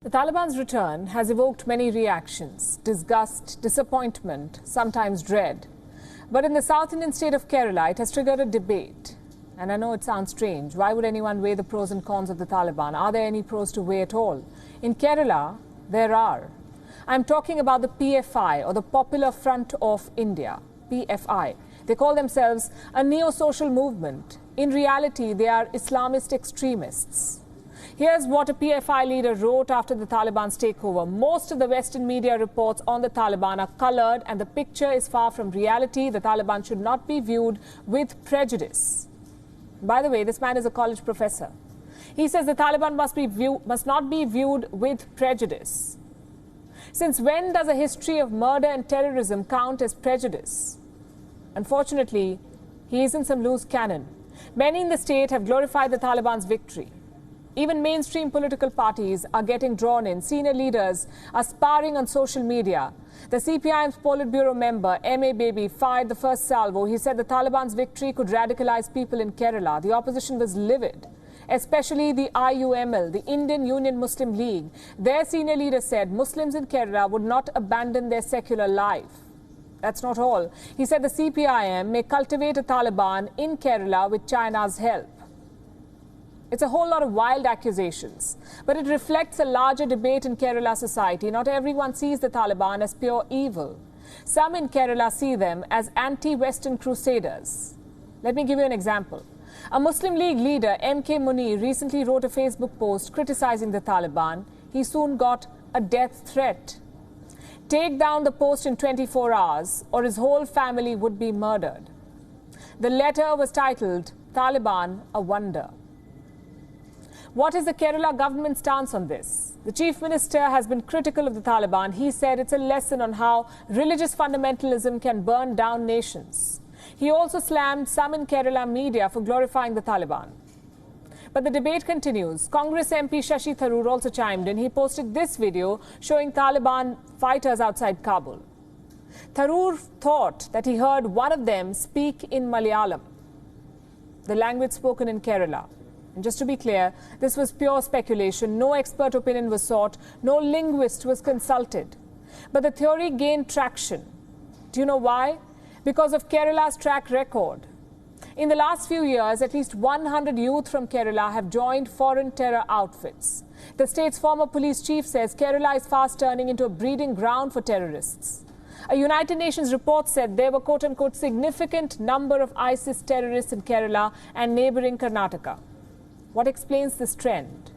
The Taliban's return has evoked many reactions: disgust, disappointment, sometimes dread. But in the South Indian state of Kerala, it has triggered a debate. And I know it sounds strange. Why would anyone weigh the pros and cons of the Taliban? Are there any pros to weigh at all? In Kerala, there are. I'm talking about the PFI, or the Popular Front of India, PFI. They call themselves a neo-social movement. In reality, they are Islamist extremists. Here's what a PFI leader wrote after the Taliban's takeover. Most of the Western media reports on the Taliban are colored and the picture is far from reality. The Taliban should not be viewed with prejudice. By the way, this man is a college professor. He says the Taliban must not be viewed with prejudice. Since when does a history of murder and terrorism count as prejudice? Unfortunately, he isn't some loose cannon. Many in the state have glorified the Taliban's victory. Even mainstream political parties are getting drawn in. Senior leaders are sparring on social media. The CPIM's Politburo member, M.A. Baby, fired the first salvo. He said the Taliban's victory could radicalize people in Kerala. The opposition was livid, especially the IUML, the Indian Union Muslim League. Their senior leader said Muslims in Kerala would not abandon their secular life. That's not all. He said the CPIM may cultivate a Taliban in Kerala with China's help. It's a whole lot of wild accusations, but it reflects a larger debate in Kerala society. Not everyone sees the Taliban as pure evil. Some in Kerala see them as anti-Western crusaders. Let me give you an example. A Muslim League leader, M.K. Munir, recently wrote a Facebook post criticizing the Taliban. He soon got a death threat. Take down the post in 24 hours or his whole family would be murdered. The letter was titled, "Taliban, a Wonder." What is the Kerala government stance on this? The Chief Minister has been critical of the Taliban. He said it's a lesson on how religious fundamentalism can burn down nations. He also slammed some in Kerala media for glorifying the Taliban. But the debate continues. Congress MP Shashi Tharoor also chimed in. He posted this video showing Taliban fighters outside Kabul. Tharoor thought that he heard one of them speak in Malayalam, the language spoken in Kerala. And just to be clear, this was pure speculation. No expert opinion was sought. No linguist was consulted. But the theory gained traction. Do you know why? Because of Kerala's track record. In the last few years, at least 100 youth from Kerala have joined foreign terror outfits. The state's former police chief says Kerala is fast turning into a breeding ground for terrorists. A United Nations report said there were quote-unquote significant number of ISIS terrorists in Kerala and neighboring Karnataka. What explains this trend?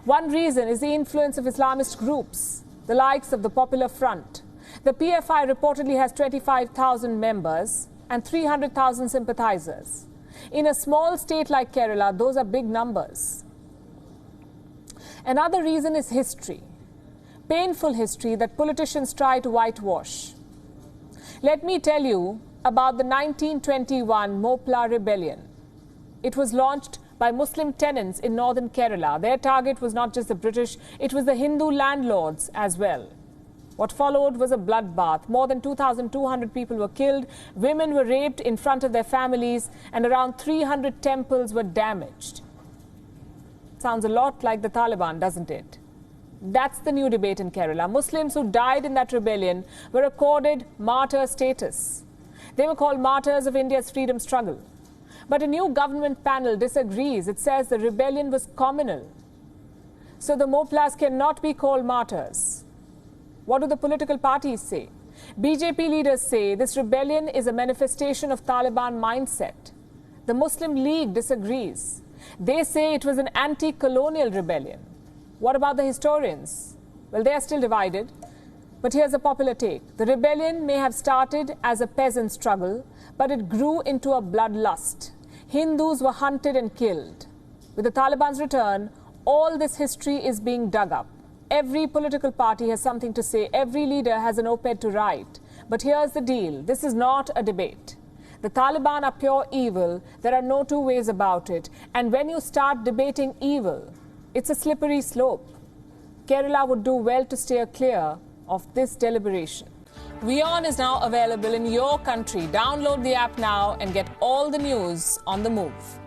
One reason is the influence of Islamist groups, the likes of the Popular Front. The PFI reportedly has 25,000 members and 300,000 sympathizers. In a small state like Kerala, those are big numbers. Another reason is history, painful history that politicians try to whitewash. Let me tell you about the 1921 Mopla rebellion. It was launched by Muslim tenants in northern Kerala. Their target was not just the British, it was the Hindu landlords as well. What followed was a bloodbath. More than 2,200 people were killed, women were raped in front of their families, and around 300 temples were damaged. Sounds a lot like the Taliban, doesn't it? That's the new debate in Kerala. Muslims who died in that rebellion were accorded martyr status. They were called martyrs of India's freedom struggle. But a new government panel disagrees. It says the rebellion was communal. So the Moplas cannot be called martyrs. What do the political parties say? BJP leaders say this rebellion is a manifestation of Taliban mindset. The Muslim League disagrees. They say it was an anti-colonial rebellion. What about the historians? Well, they are still divided. But here's a popular take. The rebellion may have started as a peasant struggle, but it grew into a bloodlust. Hindus were hunted and killed. With the Taliban's return, all this history is being dug up. Every political party has something to say. Every leader has an op-ed to write. But here's the deal. This is not a debate. The Taliban are pure evil. There are no two ways about it. And when you start debating evil, it's a slippery slope. Kerala would do well to steer clear of this deliberation. WION is now available in your country. Download the app now and get all the news on the move.